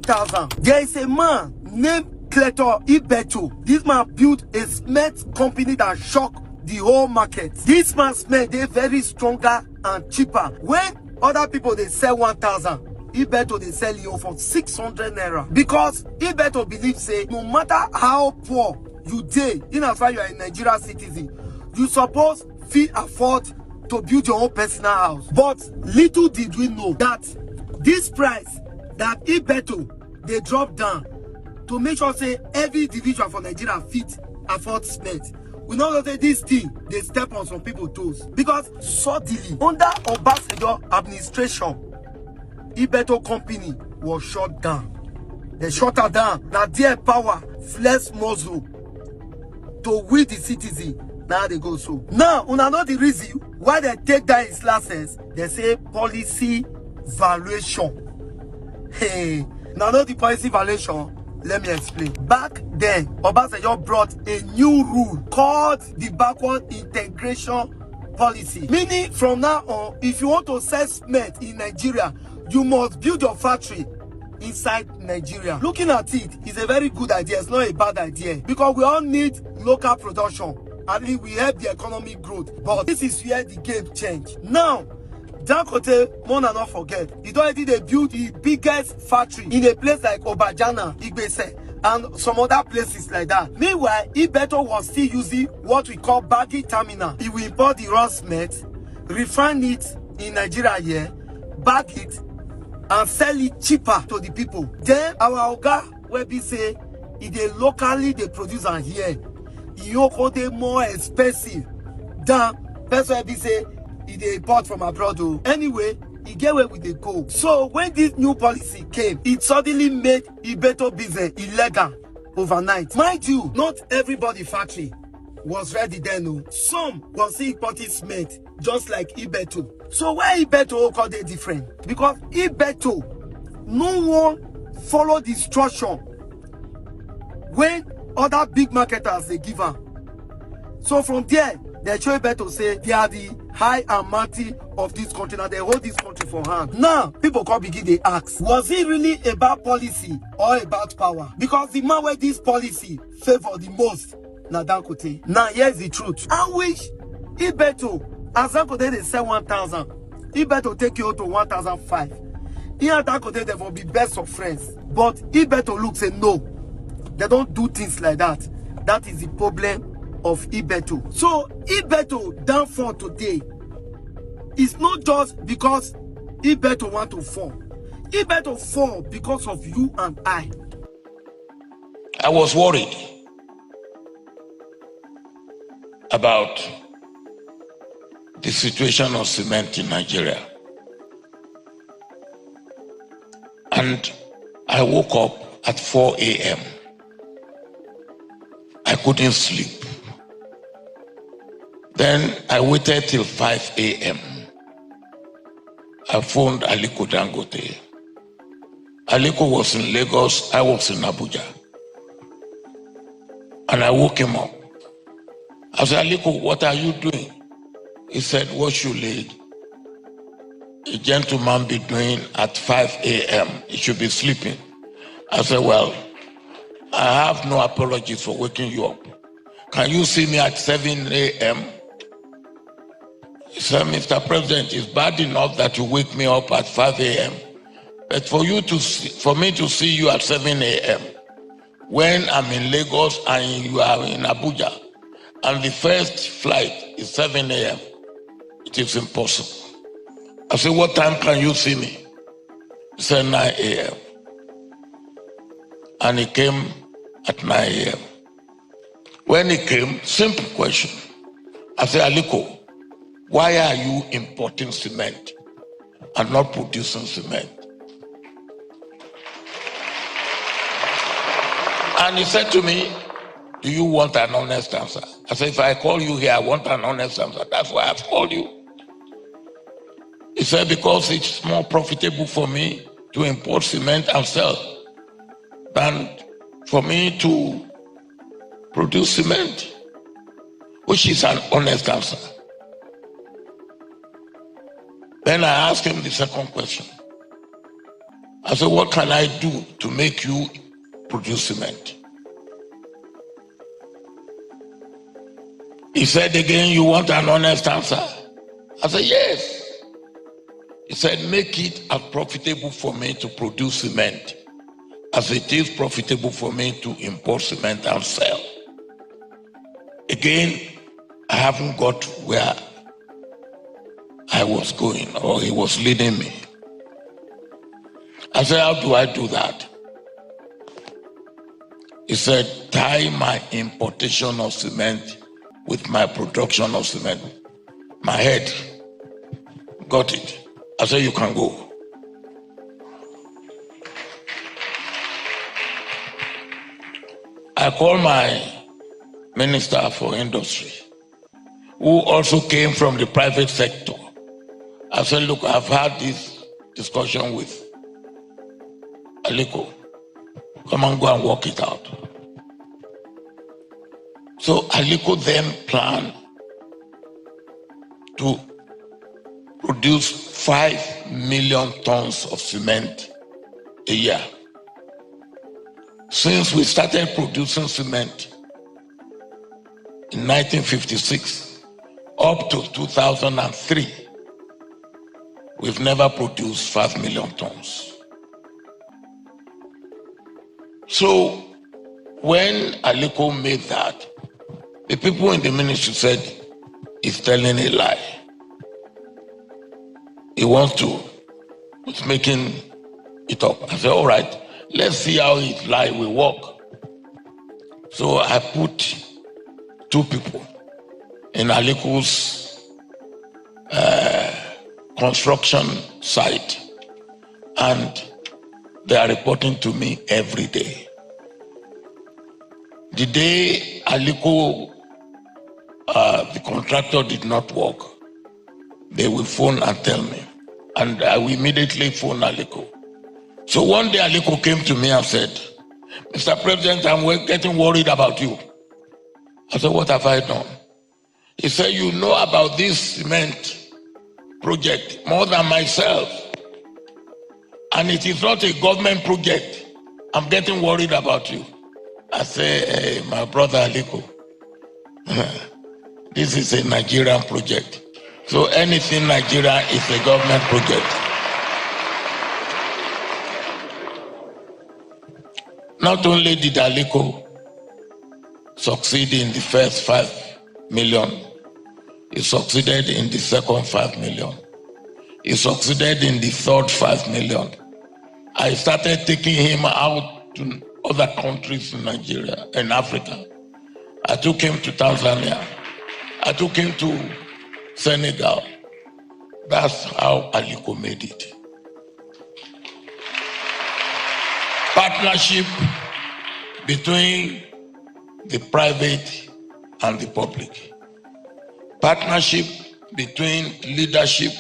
1,000. There is a man named Cletus Ibeto. This man built a cement company that shocked the whole market. This man's cement, they very stronger and cheaper. When other people, they sell 1,000, Ibeto, they sell you for 600 naira. Because Ibeto believes, say, no matter how poor you dey, in as far you are a Nigerian citizen, you suppose fit afford to build your own personal house. But little did we know that this price that Ibeto, they drop down to make sure, say, every individual for Nigeria fit afford cement. We know that this thing, they step on some people's toes. Because suddenly, under Obasanjo administration, Ibeto company was shut down. They shut her down. Now their power, flex muscle to we the citizen. Now they go so. Now, una know the reason why they take down his classes. They say policy valuation. Hey, now know the policy valuation. Let me explain. Back then, Obasanjo brought a new rule called the backward integration policy. Meaning, from now on, if you want to sell cement in Nigeria, you must build your factory inside Nigeria. Looking at it, it's a very good idea. It's not a bad idea. Because we all need local production. At least we help the economic growth. But this is where the game changed. Now, Dangote, more than not forget, he already they built the biggest factory in a place like Obajana, Igbese, and some other places like that. Meanwhile, Ibeto was still using what we call baggy terminal. He will import the raw cement, refine it in Nigeria here, bag it, and sell it cheaper to the people. Then our Oga will be say, if they locally they produce and here, Yoko they more expensive than person will be say, if they import from abroad. Anyway, he get where we they go. So when this new policy came, it suddenly made Ibeto business illegal overnight. Mind you, not everybody factory was ready then. No. Some was importing cement, just like Ibeto. So why Ibeto called it different? Because Ibeto, no one follow the instruction when other big marketers they give her. So from there, they show Ibeto say they are the high and mighty of this country. Now they hold this country for hand. Now people can begin to ask, was it really about policy or about power? Because the man where this policy favor the most, now Dangote. Now here's the truth. I wish Ibeto, as Dangote they sell 1,000, Ibeto take you to 1,005. Here Dangote they will be best of friends. But Ibeto looks and no, they don't do things like that. That is the problem of Ibeto. So Ibeto downfall today is not just because Ibeto want to fall. Ibeto fall because of you and I. I was worried about the situation of cement in Nigeria. And I woke up at 4 a.m. I couldn't sleep. Then I waited till 5 a.m. I phoned Aliko Dangote. Aliko was in Lagos, I was in Abuja. And I woke him up. I said, Aliko, what are you doing? He said, what should a gentleman be doing at 5 a.m.? He should be sleeping. I said, well, I have no apologies for waking you up. Can you see me at 7 a.m.? He said, Mr. President, it's bad enough that you wake me up at 5 a.m. But for me to see you at 7 a.m. when I'm in Lagos and you are in Abuja, and the first flight is 7 a.m., it is impossible. I said, what time can you see me? He said, 9 a.m. And he came at 9 a.m. When he came, simple question. I said, Aliko, why are you importing cement and not producing cement? And he said to me, do you want an honest answer? I said, if I call you here, I want an honest answer. That's why I've called you. He said, because it's more profitable for me to import cement and sell than for me to produce cement, which is an honest answer. Then I asked him the second question. I said, what can I do to make you produce cement? He said again, you want an honest answer? I said, yes. He said, make it as profitable for me to produce cement as it is profitable for me to import cement and sell. Again, I haven't got where I was going or he was leading me. I said, how do I do that? He said, tie my importation of cement with my production of cement. My head got it. I said, you can go. I called my Minister for Industry, who also came from the private sector. I said, look, I've had this discussion with Aliko. Come and go and work it out. So Aliko then planned to produce 5 million tons of cement a year. Since we started producing cement in 1956 up to 2003, we've never produced 5 million tons. So when Aliko made that, the people in the ministry said, he's telling a lie. He wants to, he's making it up. I said, all right, let's see how his lie will work. So I put 2 people in Aliko's construction site, and they are reporting to me every day. The day Aliko, the contractor, did not work, they will phone and tell me, and I will immediately phone Aliko. So one day Aliko came to me and said, Mr. President, I'm getting worried about you. I said, what have I done? He said, you know about this cement project more than myself, and it is not a government project. I'm getting worried about you. I say, hey, my brother Aliko, this is a Nigerian project. So anything Nigeria is a government project. Not only did Aliko succeed in the first 5 million, he succeeded in the second 5 million. He succeeded in the third 5 million. I started taking him out to other countries in Nigeria, in Africa. I took him to Tanzania. I took him to Senegal. That's how Aliko made it. Partnership between the private and the public. Partnership between leadership